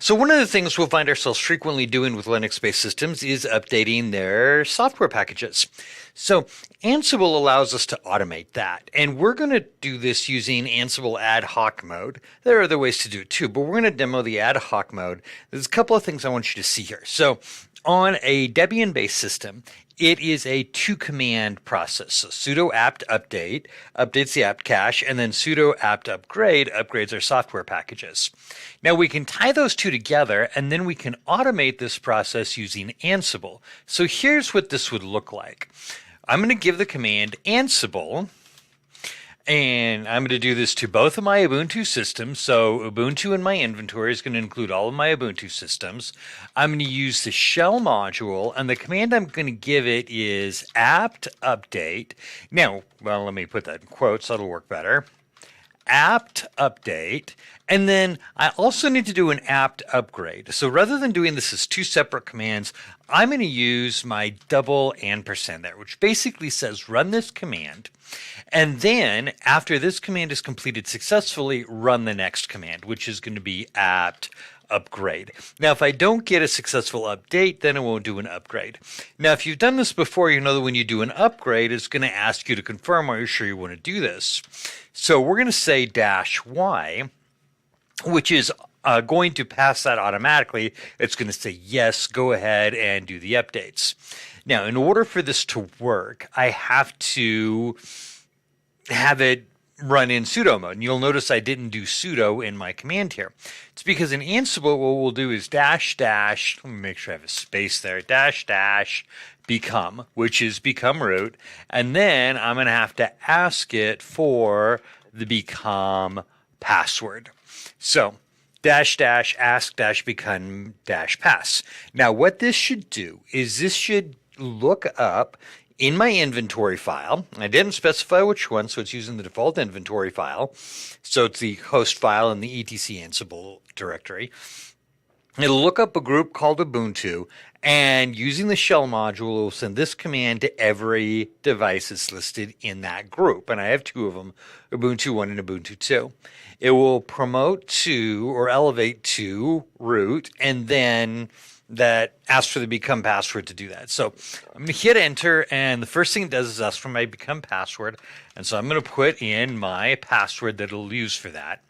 So one of the things we'll find ourselves frequently doing with Linux-based systems is updating their software packages. So Ansible allows us to automate that, and we're going to do this using Ansible ad hoc mode. There are other ways to do it too, but we're going to demo the ad hoc mode. There's a couple of things I want you to see here. So on a Debian-based system, it is a two-command process. So sudo apt update updates the apt cache, and then sudo apt upgrade upgrades our software packages. Now we can tie those two together, and then we can automate this process using Ansible. So here's what this would look like. I'm going to give the command Ansible, and I'm going to do this to both of my Ubuntu systems. So Ubuntu in my inventory is going to include all of my Ubuntu systems. I'm going to use the shell module, and the command I'm going to give it is apt update. Now, well, let me put that in quotes, that'll work better. Apt update, and then I also need to do an apt upgrade. So rather than doing this as two separate commands, I'm going to use my double ampersand there, which basically says run this command, and then after this command is completed successfully, run the next command, which is going to be apt upgrade. Now, if I don't get a successful update, then it won't do an upgrade. Now, if you've done this before, you know that when you do an upgrade, it's going to ask you to confirm, are you sure you want to do this? So we're going to say -y, which is going to pass that automatically. It's going to say, yes, go ahead and do the updates. Now, in order for this to work, I have to have it run in sudo mode. And you'll notice I didn't do sudo in my command here. It's because in Ansible, what we'll do is --, let me make sure I have a space there, --, become, which is become root. And then I'm going to have to ask it for the become password. So --, ask become -pass. Now, what this should do is this should look up in my inventory file. I didn't specify which one, so it's using the default inventory file. So it's the host file in the etc Ansible directory. It'll look up a group called Ubuntu, and using the shell module, it will send this command to every device that's listed in that group. And I have two of them, Ubuntu 1 and Ubuntu 2. It will promote to or elevate to root, and then that asks for the become password to do that. So I'm going to hit enter, and the first thing it does is ask for my become password. And so I'm going to put in my password that it'll use for that.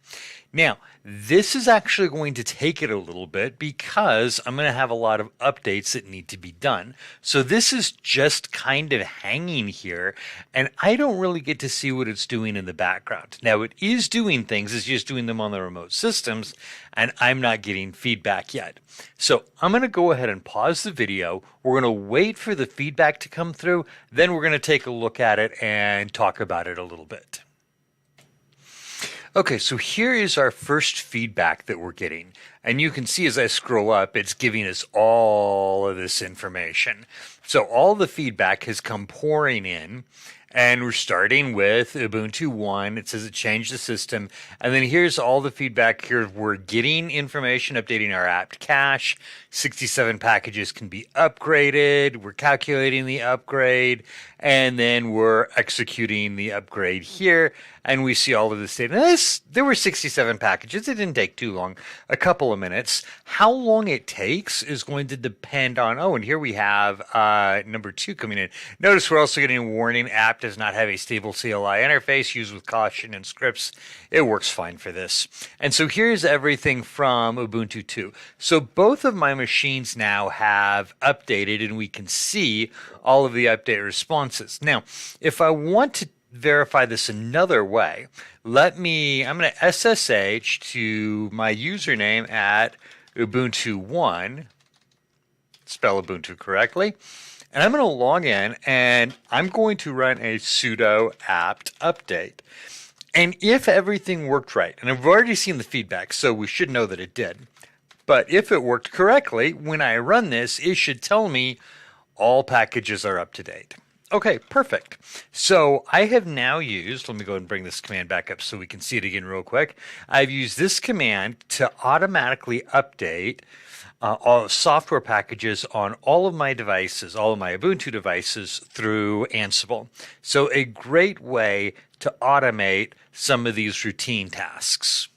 Now, this is actually going to take it a little bit because I'm going to have a lot of updates that need to be done. So this is just kind of hanging here, and I don't really get to see what it's doing in the background. Now, it is doing things, it's just doing them on the remote systems, and I'm not getting feedback yet. So I'm going to go ahead and pause the video. We're going to wait for the feedback to come through, then we're going to take a look at it and talk about it a little bit. Okay, so here is our first feedback that we're getting. And you can see as I scroll up, it's giving us all of this information. So all the feedback has come pouring in. And we're starting with Ubuntu 1. It says it changed the system. And then here's all the feedback here. We're getting information, updating our apt cache. 67 packages can be upgraded. We're calculating the upgrade. And then we're executing the upgrade here. And we see all of this data. Now there were 67 packages. It didn't take too long, a couple of minutes. How long it takes is going to depend on, oh, and here we have number 2 coming in. Notice we're also getting a warning, apt does not have a stable CLI interface, used with caution and scripts. It works fine for this. And so here's everything from Ubuntu 2. So both of my machines now have updated, and we can see all of the update responses. Now, if I want to verify this another way, I'm going to SSH to my username at Ubuntu 1, spell Ubuntu correctly, and I'm going to log in, and I'm going to run a sudo apt update. And if everything worked right, and I've already seen the feedback, so we should know that it did, but if it worked correctly, when I run this, it should tell me all packages are up to date. Okay, perfect. So I have now used, let me go ahead and bring this command back up so we can see it again real quick. I've used this command to automatically update all software packages on all of my devices, all of my Ubuntu devices through Ansible. So a great way to automate some of these routine tasks.